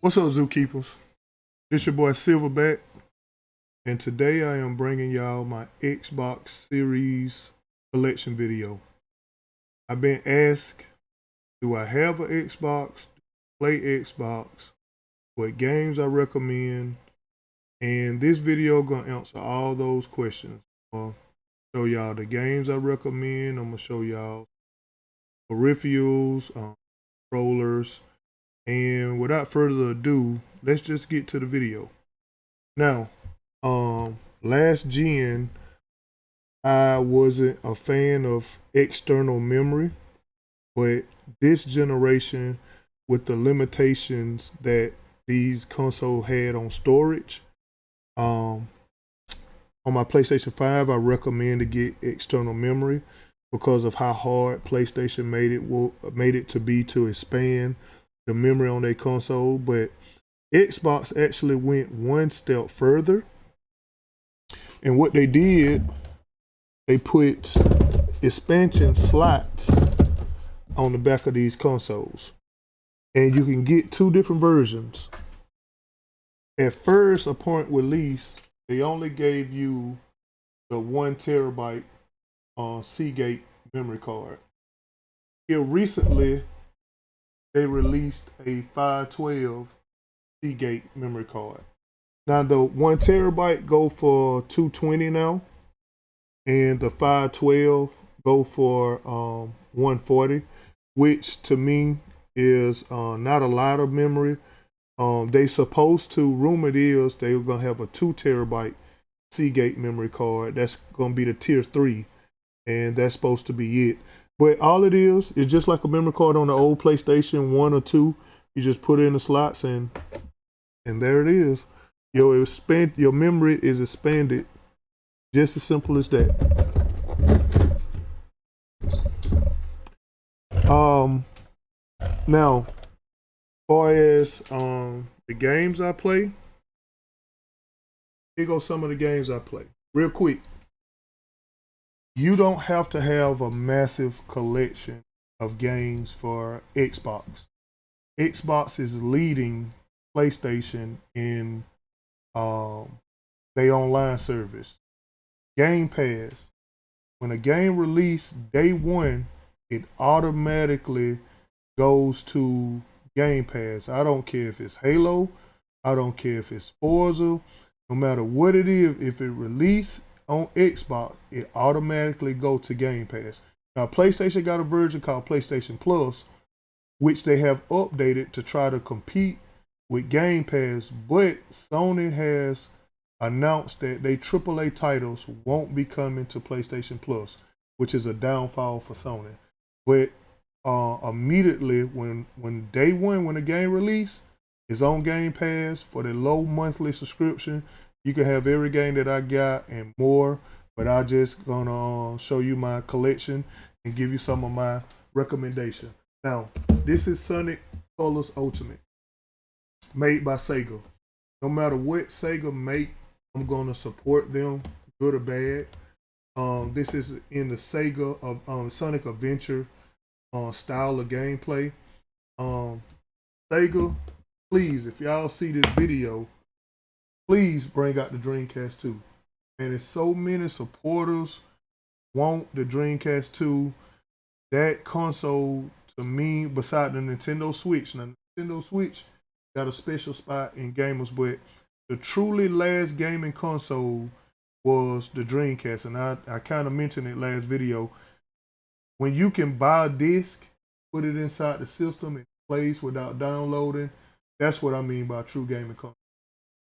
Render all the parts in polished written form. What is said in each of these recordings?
What's up, Zookeepers? It's your boy Silverback, and today I am bringing y'all my Xbox Series collection video. I've been asked, do I have an Xbox, play Xbox, what games I recommend, and this video gonna answer all those questions. I'll show y'all the games I recommend. I'm gonna show y'all peripherals, controllers, and without further ado, let's just get to the video. Now, last gen, I wasn't a fan of external memory, but this generation, with the limitations that these consoles had on storage, on my PlayStation 5, I recommend to get external memory because of how hard PlayStation made it to be to expand the memory on their console. But Xbox actually went one step further, and what they did, they put expansion slots on the back of these consoles, and you can get two different versions. At first, upon release, they only gave you the 1 terabyte Seagate memory card. Here recently, they released a 512 Seagate memory card. Now the 1 terabyte go for $220 now, and the 512 go for $140, which to me is not a lot of memory. They supposed to, rumored is they were gonna have a 2 terabyte Seagate memory card. That's gonna be the tier 3, and that's supposed to be it. But all it is just like a memory card on the old PlayStation 1 or 2. You just put it in the slots, and there it is. Your memory is expanded, just as simple as that. Now, as far as the games I play, here goes some of the games I play. Real quick, you don't have to have a massive collection of games for Xbox. Xbox is leading PlayStation in their online service. Game Pass. When a game released day one, it automatically goes to Game Pass. I don't care if it's Halo. I don't care if it's Forza. No matter what it is, if it release on Xbox, it automatically go to Game Pass. Now, PlayStation got a version called PlayStation Plus, which they have updated to try to compete with Game Pass, but Sony has announced that their AAA titles won't be coming to PlayStation Plus, which is a downfall for Sony. But immediately when day one, when the game release is on Game Pass for the low monthly subscription, you can have every game that I got and more. But I just gonna show you my collection and give you some of my recommendation. Now, this is Sonic Colors Ultimate, made by Sega. No matter what Sega make, I'm gonna support them, good or bad. This is in the Sega of Sonic Adventure style of gameplay. Sega, please, if y'all see this video, please bring out the Dreamcast 2. And it's so many supporters want the Dreamcast 2. That console, to me, beside the Nintendo Switch. Now, Nintendo Switch got a special spot in gamers, but the truly last gaming console was the Dreamcast. And I kind of mentioned it last video. When you can buy a disc, put it inside the system, and plays without downloading, that's what I mean by true gaming console.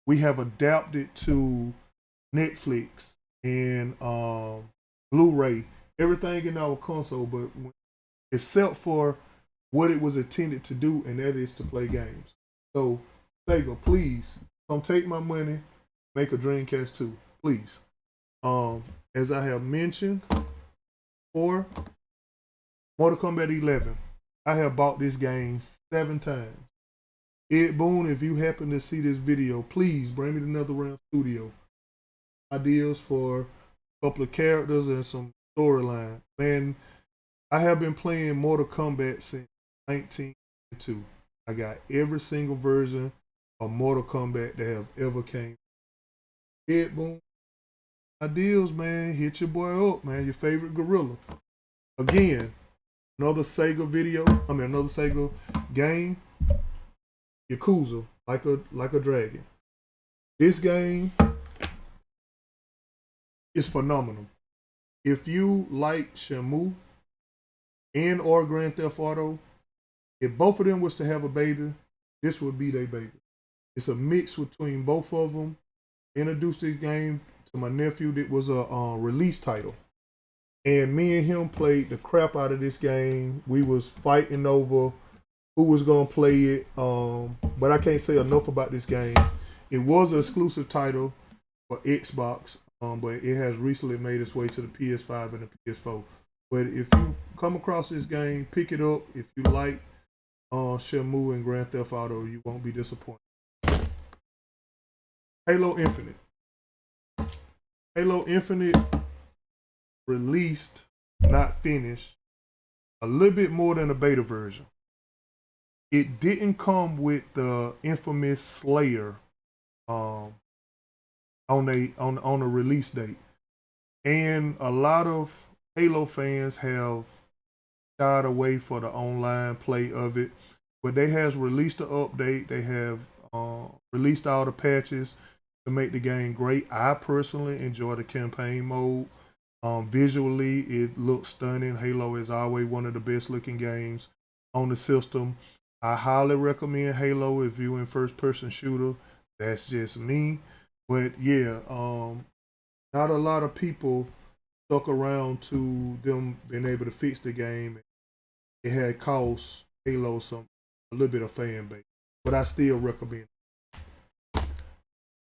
We have adapted to Netflix and Blu-ray, everything in our console, but except for what it was intended to do, and that is to play games. So, Sega, please come take my money, make a Dreamcast 2, please. As I have mentioned, for Mortal Kombat 11, I have bought this game 7 times. Ed Boon, if you happen to see this video, please bring me to Another Round Studio. Ideas for a couple of characters and some storyline. Man, I have been playing Mortal Kombat since 1992. I got every single version of Mortal Kombat that have ever came. Head boom. Ideals, man. Hit your boy up, man. Your favorite gorilla. Again, another Sega another Sega game. Yakuza, like a dragon. This game is phenomenal. If you like Shenmue and or Grand Theft Auto, if both of them was to have a baby, this would be their baby. It's a mix between both of them. Introduced this game to my nephew. That was a release title, and me and him played the crap out of this game. We was fighting over who was gonna play it, but I can't say enough about this game. It was an exclusive title for Xbox, but it has recently made its way to the PS5 and the PS4. But if you come across this game, pick it up. If you like Shenmue and Grand Theft Auto, you won't be disappointed. Halo Infinite. Halo Infinite released, not finished, a little bit more than a beta version. It didn't come with the infamous Slayer on a release date, and a lot of Halo fans have shied away for the online play of it. But they has released the update. They have released all the patches to make the game great. I personally enjoy the campaign mode. Visually, it looks stunning. Halo is always one of the best looking games on the system. I highly recommend Halo if you're in first person shooter. That's just me. But yeah, not a lot of people stuck around to them being able to fix the game. It had cost Halo a little bit of fan base. But I still recommend it.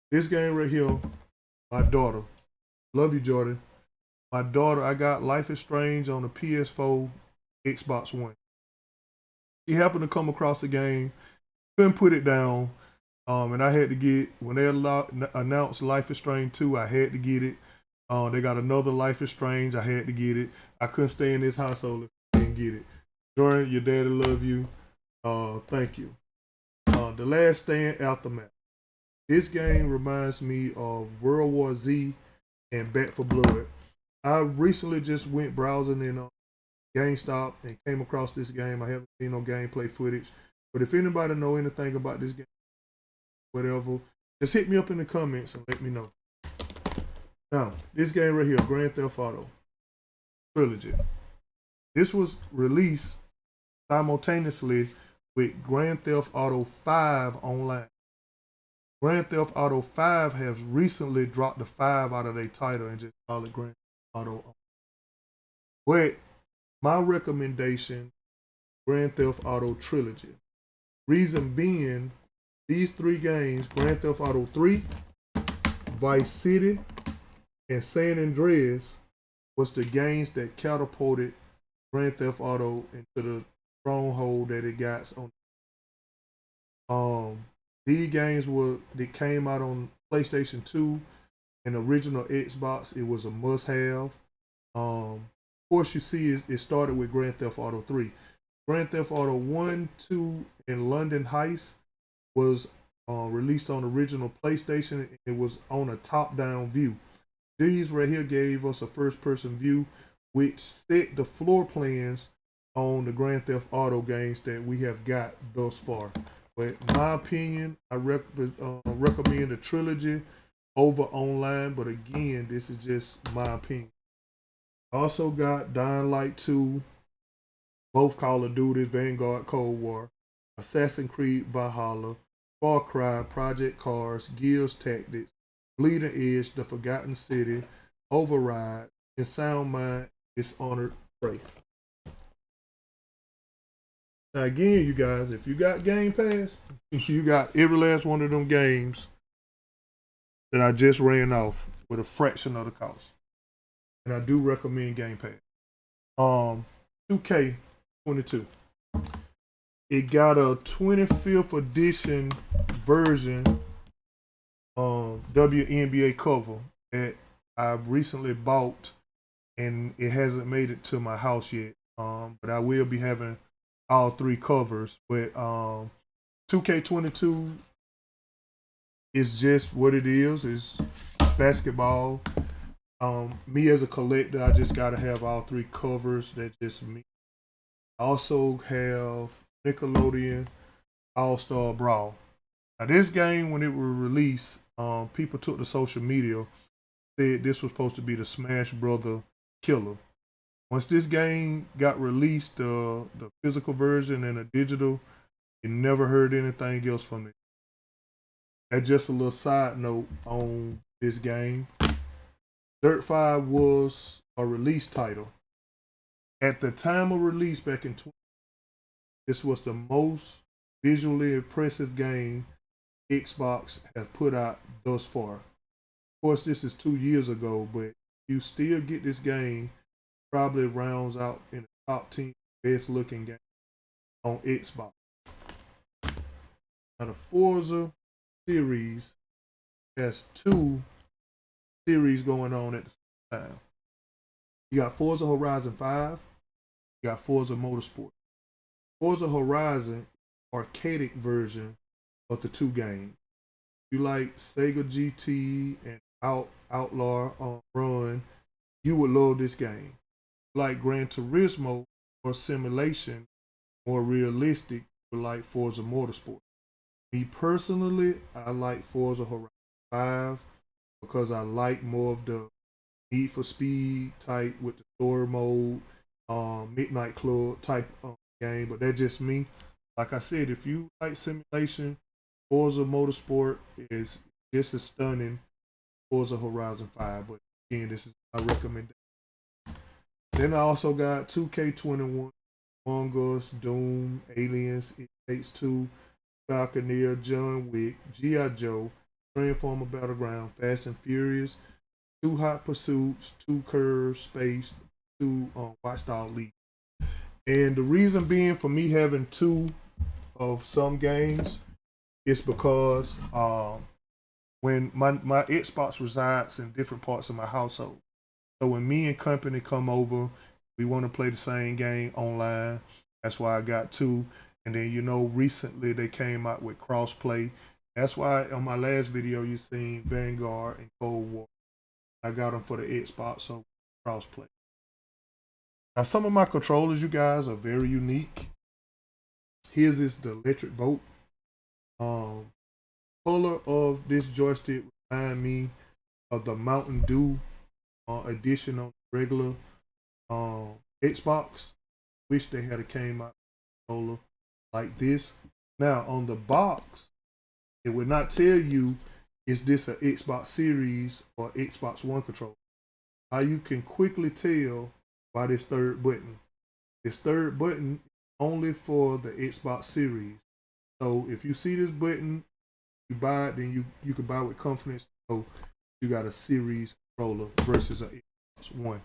This game right here, my daughter. Love you, Jordan. My daughter, I got Life is Strange on the PS4, Xbox One. She happened to come across the game, couldn't put it down, and I had to get, when they announced Life is Strange 2, I had to get it. They got another Life is Strange, I had to get it. I couldn't stay in this household if I didn't get it. Jordan, your daddy love you. Thank you. The Last Stand Aftermath. This game reminds me of World War Z and Back for Blood. I recently just went browsing in GameStop and came across this game. I haven't seen no gameplay footage, but if anybody know anything about this game, whatever, just hit me up in the comments and let me know. Now, this game right here, Grand Theft Auto Trilogy. This was released simultaneously with Grand Theft Auto 5 online. Grand Theft Auto 5 has recently dropped the 5 out of their title and just call it Grand Theft Auto. But my recommendation, Grand Theft Auto Trilogy. Reason being, these three games, Grand Theft Auto 3, Vice City, and San Andreas, was the games that catapulted Grand Theft Auto into the stronghold that it got on. These games that came out on PlayStation 2 and original Xbox. It was a must-have. Of course, you see it started with Grand Theft Auto 3. Grand Theft Auto 1, 2, and London Heist was released on original PlayStation. It was on a top-down view. These right here gave us a first-person view, which set the floor plans on the Grand Theft Auto games that we have got thus far. But in my opinion, I recommend the trilogy over online. But again, this is just my opinion. Also got Dying Light 2, both Call of Duty, Vanguard, Cold War, Assassin's Creed Valhalla, Far Cry, Project Cars, Gears Tactics, Bleeding Edge, The Forgotten City, Override, and Sound Mind, Dishonored Prey. Now again, you guys, if you got Game Pass, if you got every last one of them games that I just ran off with a fraction of the cost. And I do recommend Game Pass. 2K22. It got a 25th edition version WNBA cover that I recently bought, and it hasn't made it to my house yet. But I will be having all three covers. But 2K22 is just what it is. It's basketball. Me as a collector, I just gotta have all three covers. That's just me. I also have Nickelodeon All-Star Brawl. Now this game, when it was released, people took to social media, said this was supposed to be the Smash Brother killer. Once this game got released, the physical version and the digital, you never heard anything else from it. That's just a little side note on this game. Dirt 5 was a release title. At the time of release back in 20, this was the most visually impressive game Xbox has put out thus far. Of course, this is 2 years ago, but you still get this game, probably rounds out in the top 10 best looking game on Xbox. Now the Forza series has two series going on at the same time. You got Forza Horizon 5, you got Forza Motorsport. Forza Horizon arcadic version of the two games. You like Sega GT and Outlaw Run, you would love this game. You like Gran Turismo or simulation, more realistic, you would like Forza Motorsport. Me personally, I like Forza Horizon 5 because I like more of the Need for Speed type with the story mode, Midnight Club type game. But that's just me. Like I said, if you like simulation, Forza Motorsport is just as stunning as Forza Horizon 5. But again, this is my recommendation. Then I also got 2K21, Among Us, Doom, Aliens, It Takes Two, Falconeer, John Wick, G.I. Joe, Transformer Battleground, Fast and Furious, 2 Hot Pursuits, 2 Curve Space, 2 Watchdog League. And the reason being for me having 2 of some games is because when my Xbox resides in different parts of my household. So when me and company come over, we want to play the same game online. That's why I got 2. And then, recently they came out with crossplay. That's why on my last video you seen Vanguard and Cold War. I got them for the Xbox, so crossplay. Now some of my controllers, you guys, are very unique. His is the electric vote. Color of this joystick remind me of the Mountain Dew edition on regular Xbox. Wish they had came out controller like this. Now on the box, it would not tell you is this an Xbox Series or Xbox One controller. How you can quickly tell by this third button. This third button is only for the Xbox Series. So if you see this button, you buy it, then you can buy it with confidence. So you got a Series controller versus an Xbox One.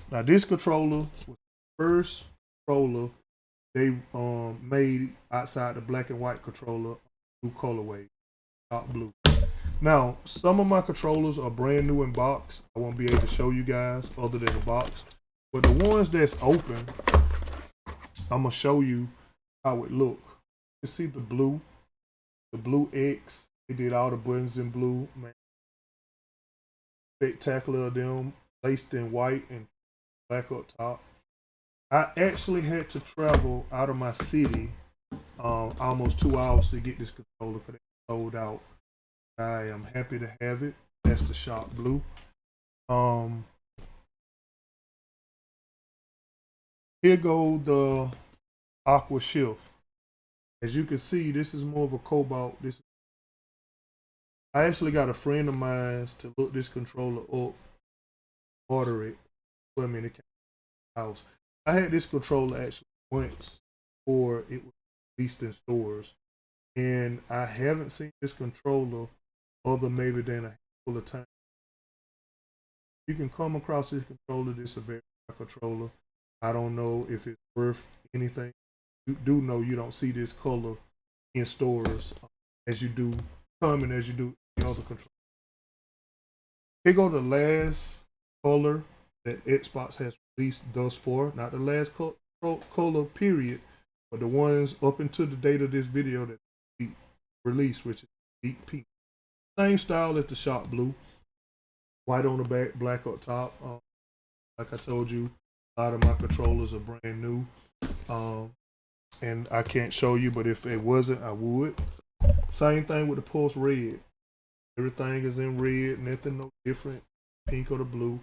Now this controller was the first controller they made outside the black and white controller, blue colorway, dark blue. Now some of my controllers are brand new in box. I won't be able to show you guys other than the box, but the ones that's open, I'm gonna show you how it look. You see the blue X. They did all the buttons in blue, man. Spectacular of them, laced in white and black up top. I actually had to travel out of my city almost 2 hours to get this controller because it sold out. I am happy to have it. That's the Shark Blue. Here go the Aqua Shift. As you can see, this is more of a cobalt. I actually got a friend of mine to look this controller up, order it for me in the house. I had this controller actually once before it was released in stores, and I haven't seen this controller other maybe than a handful of times. You can come across this controller. This is a very high controller. I don't know if it's worth anything. You do know you don't see this color in stores as you do common as you do the other controllers. Here go the last color that Xbox has released thus far. Not the last color period, but the ones up into the date of this video that we released, which is deep pink. Same style as the shot blue. White on the back, black up top. Like I told you, a lot of my controllers are brand new. And I can't show you, but if it wasn't, I would. Same thing with the Pulse Red. Everything is in red, nothing no different. Pink or the blue,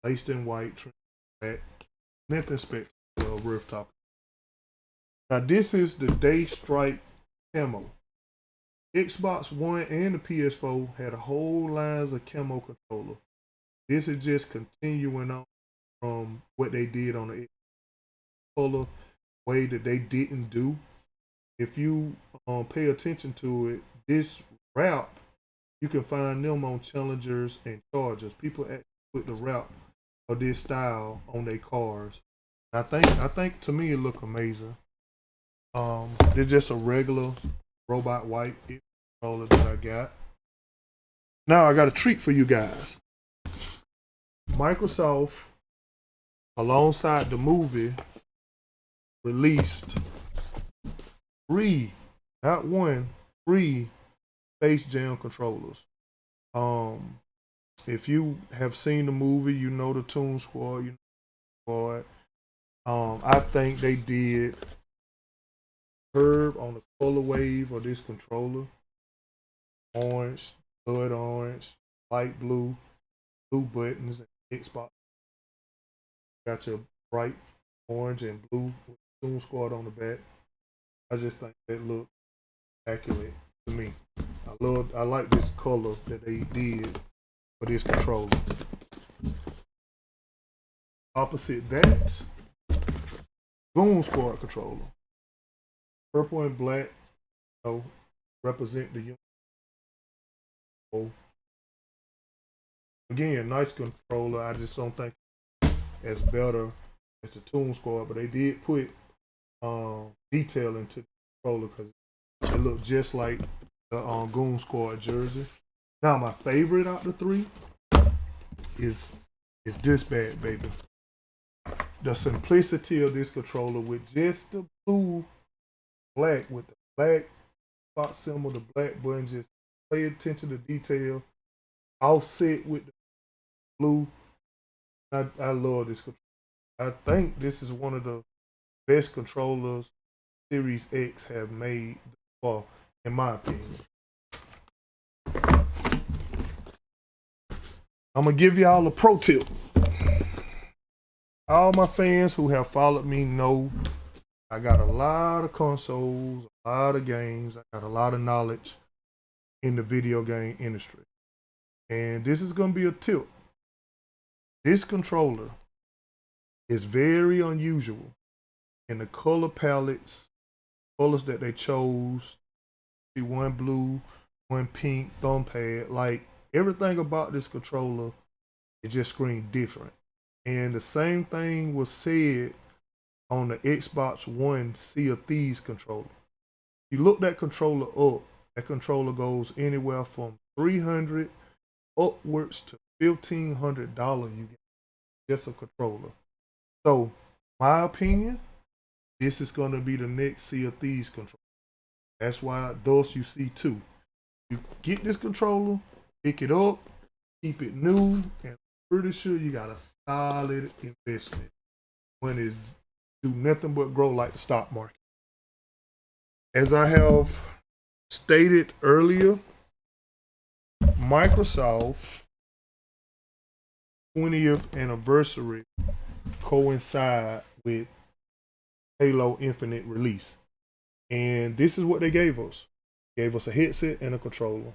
laced in white, black, nothing special. Rooftop. Now this is the Day Strike camo. Xbox One and the PS4 had a whole lines of camo controller. This is just continuing on from what they did on the color way that they didn't do. If you pay attention to it, this wrap, you can find them on Challengers and Chargers. People actually put the wrap of this style on their cars. I think to me it look amazing. It's just a regular robot white controller that I got. Now I got a treat for you guys. Microsoft, alongside the movie, released free, not one, free Space Jam controllers. If you have seen the movie, you know the Toon Squad, you know I think they did curb on the color wave of this controller. Orange, blood orange, light blue, blue buttons, and Xbox. Got your bright orange and blue with Toon Squad on the back. I just think that looked accurate to me. I like this color that they did for this controller. Opposite that, Goon Squad controller. Purple and black, represent the unit. Again, nice controller. I just don't think it's better as the Toon Squad, but they did put detail into the controller because it looked just like the Goon Squad jersey. Now my favorite out of the three is this bad baby. The simplicity of this controller with just the blue, black, with the black spot symbol, the black button, just pay attention to detail, offset with the blue. I love this controller. I think this is one of the best controllers Series X have made far, in my opinion. I'm gonna give y'all a pro tip. All my fans who have followed me know I got a lot of consoles, a lot of games, I got a lot of knowledge in the video game industry. And this is gonna be a tip. This controller is very unusual in the color palettes, colors that they chose. See, one blue, one pink, thumb pad. Like, everything about this controller, it just screamed different. And the same thing was said on the Xbox One Sea of Thieves controller. You look that controller up, that controller goes anywhere from $300 upwards to $1,500 you get just a controller. So, my opinion, this is going to be the next Sea of Thieves controller. That's why thus you see two. You get this controller, pick it up, keep it new, and I'm pretty sure you got a solid investment when it do nothing but grow like the stock market. As I have stated earlier, Microsoft 20th anniversary coincide with Halo Infinite release. And this is what they gave us. They gave us a headset and a controller.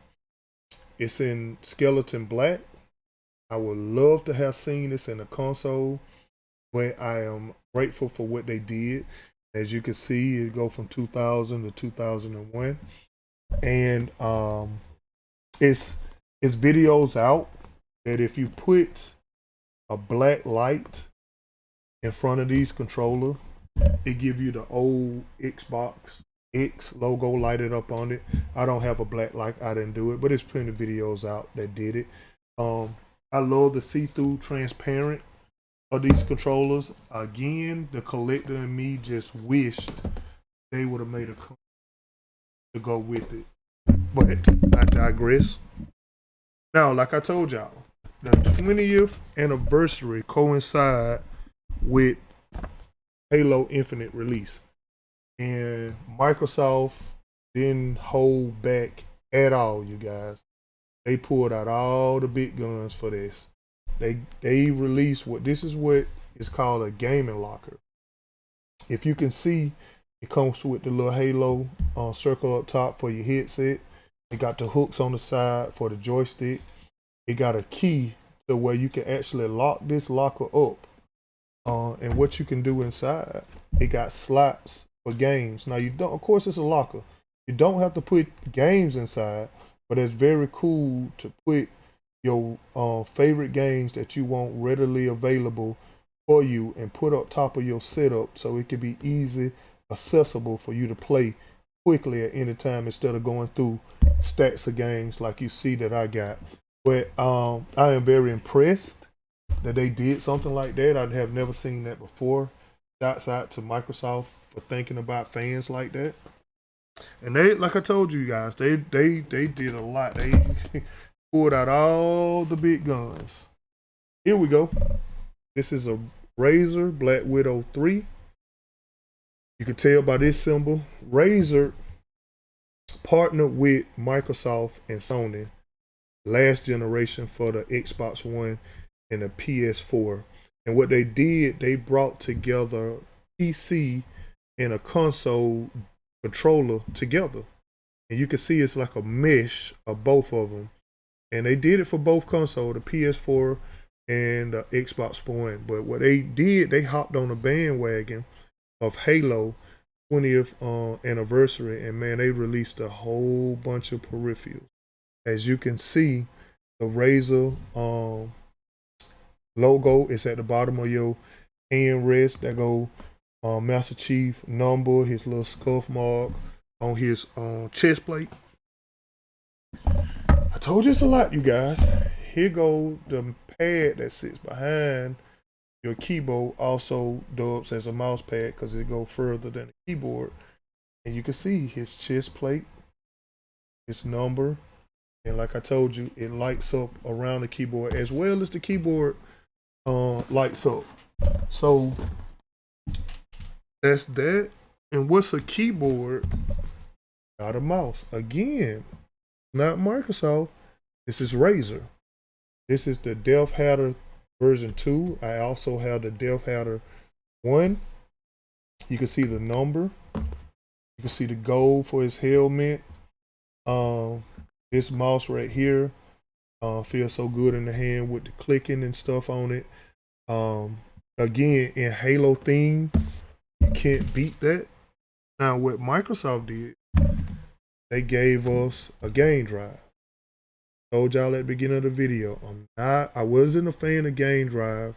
It's in skeleton black. I would love to have seen this in a console, but I am grateful for what they did. As you can see, it go from 2000 to 2001. And it's videos out that if you put a black light in front of these controllers, it give you the old Xbox X logo lighted up on it. I don't have a black light, I didn't do it, but there's plenty of videos out that did it. I love the see-through transparent of these controllers. Again, the collector in me just wished they would have made a company to go with it. But I digress. Now, like I told y'all, the 20th anniversary coincide with Halo Infinite release. And Microsoft didn't hold back at all, you guys. They pulled out all the big guns for this. They released what is called a gaming locker. If you can see, it comes with the little Halo circle up top for your headset. It got the hooks on the side for the joystick. It got a key to where you can actually lock this locker up. And what you can do inside, it got slots for games. Now you don't, of course it's a locker. You don't have to put games inside, but it's very cool to put your favorite games that you want readily available for you and put up top of your setup so it can be easy accessible for you to play quickly at any time instead of going through stacks of games like you see that I got. But I am very impressed that they did something like that. I have never seen that before. Shouts out to Microsoft for thinking about fans like that. And they, like I told you guys, they did a lot. They pulled out all the big guns. Here we go. This is a Razer Black Widow 3. You can tell by this symbol. Razer partnered with Microsoft and Sony last generation for the Xbox One and the PS4. And what they did, they brought together PC and a console controller together. And you can see it's like a mesh of both of them. And they did it for both consoles, the PS4 and the Xbox One. But what they did, they hopped on the bandwagon of Halo 20th anniversary. And man, they released a whole bunch of peripherals. As you can see, the Razer logo is at the bottom of your hand rest. That go Master Chief number, his little scuff mark on his chest plate. I told you it's a lot, you guys. Here go the pad that sits behind your keyboard, also dubs as a mouse pad because it goes further than the keyboard. And you can see his chest plate, his number, and like I told you, it lights up around the keyboard as well as the keyboard lights up. So that's that. And what's a keyboard? Not a mouse. Again, not Microsoft. This is Razer. This is the Death Hatter version 2. I also have the Death Hatter 1. You can see the number. You can see the gold for his helmet. This mouse right here feels so good in the hand with the clicking and stuff on it. Again, in Halo theme, you can't beat that. Now, what Microsoft did, they gave us a game drive. Told y'all at the beginning of the video, I wasn't a fan of game drive,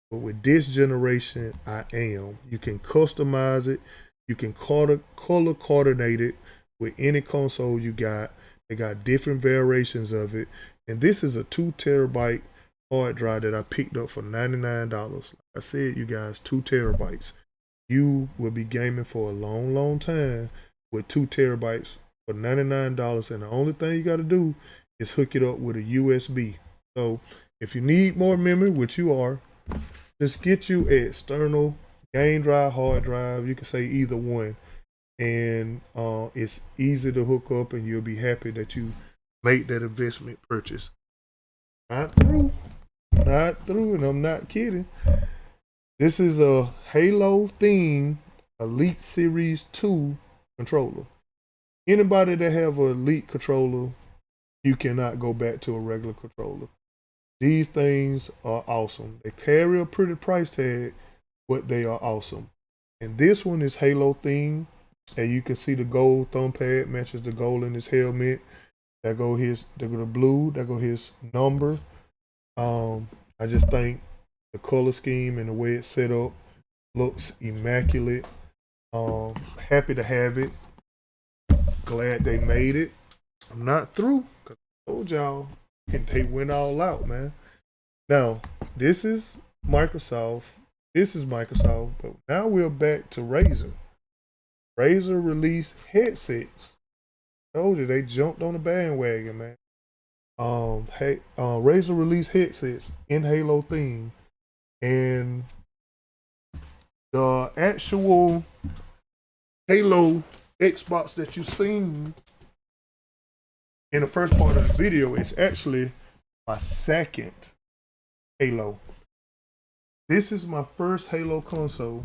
but with this generation, I am. You can customize it. You can color coordinate it with any console you got. They got different variations of it. And this is a 2 terabyte hard drive that I picked up for $99. Like I said, you guys, 2 terabytes. You will be gaming for a long, long time with 2 terabytes for $99. And the only thing you got to do is hook it up with a USB. So if you need more memory, which you are, just get you an external game drive, hard drive. You can say either one. And it's easy to hook up, and you'll be happy that you made that investment purchase. Not through, and I'm not kidding. This is a Halo theme Elite Series 2 controller. Anybody that have an Elite controller, you cannot go back to a regular controller. These things are awesome. They carry a pretty price tag, but they are awesome. And this one is Halo theme. And you can see the gold thumb pad matches the gold in his helmet. There go the blue. There go his number. I just think the color scheme and the way it's set up looks immaculate. Happy to have it. Glad they made it. I'm not through, because I told y'all, and they went all out, man. Now, this is Microsoft. But now we're back to Razer. Razer released headsets. Told you they jumped on the bandwagon, man. Razer released headsets in Halo theme, and the actual Halo Xbox that you seen in the first part of the video is actually my second Halo. This is my first Halo console.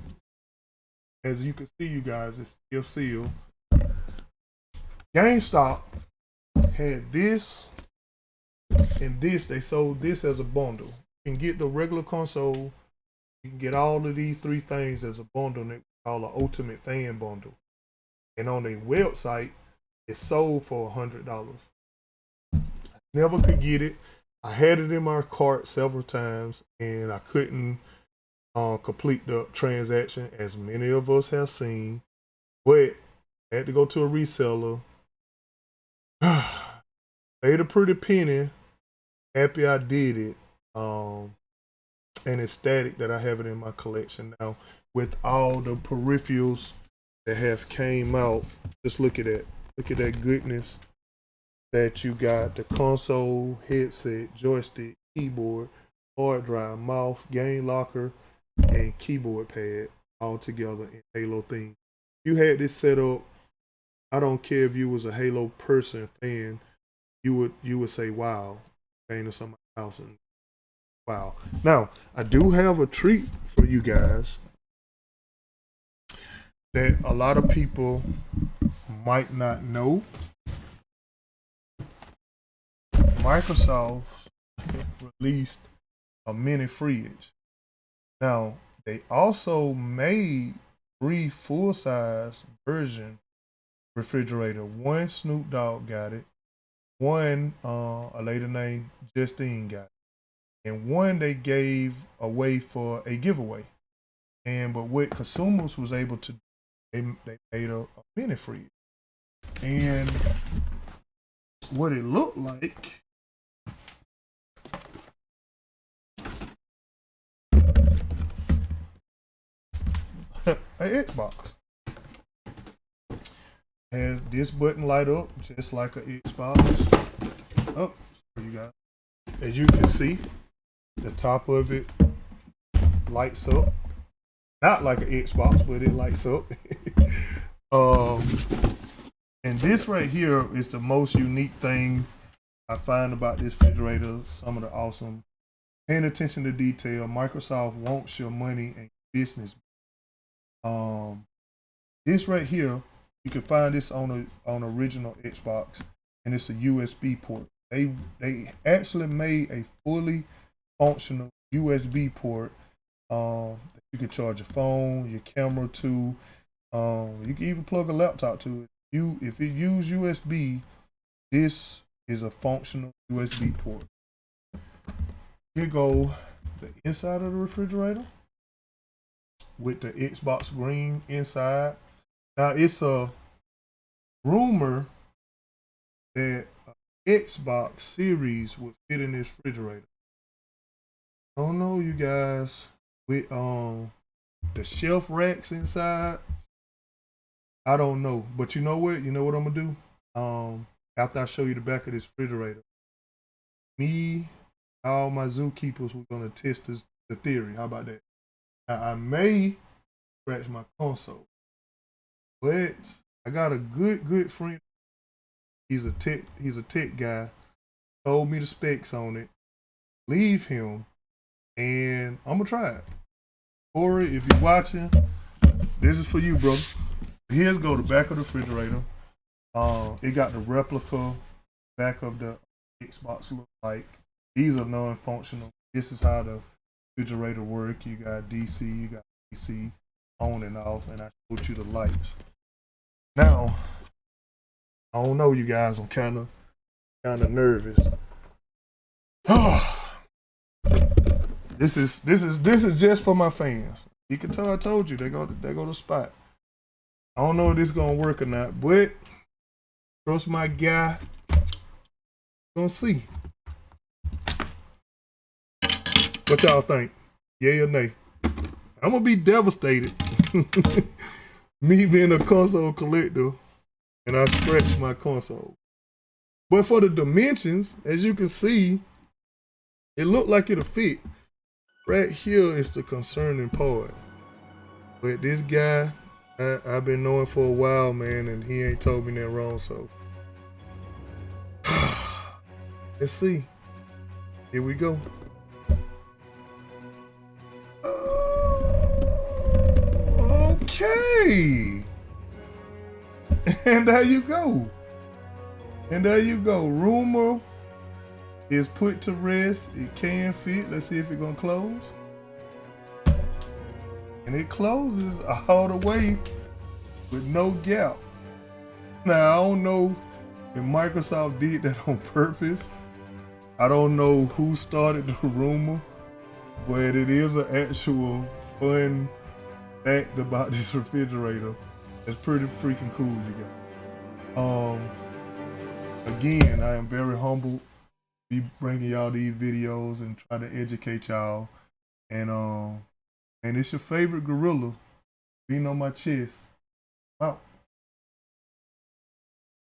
As you can see, you guys, it's still sealed. GameStop had this and this. They sold this as a bundle. You can get the regular console. You can get all of these three things as a bundle, and it's called an Ultimate Fan Bundle. And on their website, it's sold for $100. I never could get it. I had it in my cart several times, and I couldn't complete the transaction, as many of us have seen. But I had to go to a reseller. Paid a pretty penny. Happy I did it. And ecstatic that I have it in my collection now with all the peripherals that have came out. Just look at that. Look at that goodness that you got. The console, headset, joystick, keyboard, hard drive, mouse, game locker, and keyboard pad all together in Halo theme. If you had this set up, I don't care if you was a Halo person, fan, you would say, wow, came to somebody's house and wow. Now, I do have a treat for you guys that a lot of people might not know. Microsoft released a mini fridge. Now, they also made 3 full-size version refrigerator. One Snoop Dogg got it. One, a lady named Justine got it. And one they gave away for a giveaway. But what consumers was able to do, they made a mini fridge. And what it looked like, a Xbox. Has this button light up just like an Xbox. Oh, you guys. As you can see, the top of it lights up. Not like an Xbox, but it lights up. And this right here is the most unique thing I find about this refrigerator. Some of the awesome. Paying attention to detail. Microsoft wants your money and business. This right here, you can find this on original Xbox, and it's a USB port. They actually made a fully functional USB port that you can charge your phone, your camera to. You can even plug a laptop to it. If it use USB, this is a functional USB port. Here go the inside of the refrigerator with the Xbox Green inside. Now, it's a rumor that Xbox Series would fit in this refrigerator. I don't know, you guys, with the shelf racks inside. I don't know, but you know what? You know what I'm gonna do? After I show you the back of this refrigerator, me, all my zookeepers, we're gonna test the theory. How about that? Now, I may scratch my console, but I got a good friend. He's a tech guy. Told me the specs on it. Leave him, and I'm gonna try it. Corey, if you're watching, this is for you, bro. Here's go the back of the refrigerator. It got the replica back of the Xbox look like. These are non-functional. This is how the refrigerator work. You got DC, you got AC on and off, and I showed you the lights. Now, I don't know, you guys. I'm kind of nervous. This is just for my fans. You can tell I told you they go to spot. I don't know if this is gonna work or not, but trust my guy. Gonna see. What y'all think? Yay or nay? I'm gonna be devastated. Me being a console collector, and I scratched my console. But for the dimensions, as you can see, it looked like it'll fit. Right here is the concerning part. But this guy, I've been knowing for a while, man, and he ain't told me that wrong, so. Let's see. Here we go. Okay. And there you go. And there you go. Rumor is put to rest. It can fit. Let's see if it's gonna close. And it closes all the way with no gap. Now, I don't know if Microsoft did that on purpose. I don't know who started the rumor, but it is an actual fun fact about this refrigerator. It's pretty freaking cool, you guys. Again, I am very humbled to be bringing y'all these videos and try to educate y'all. And it's your favorite gorilla beating on my chest. Out.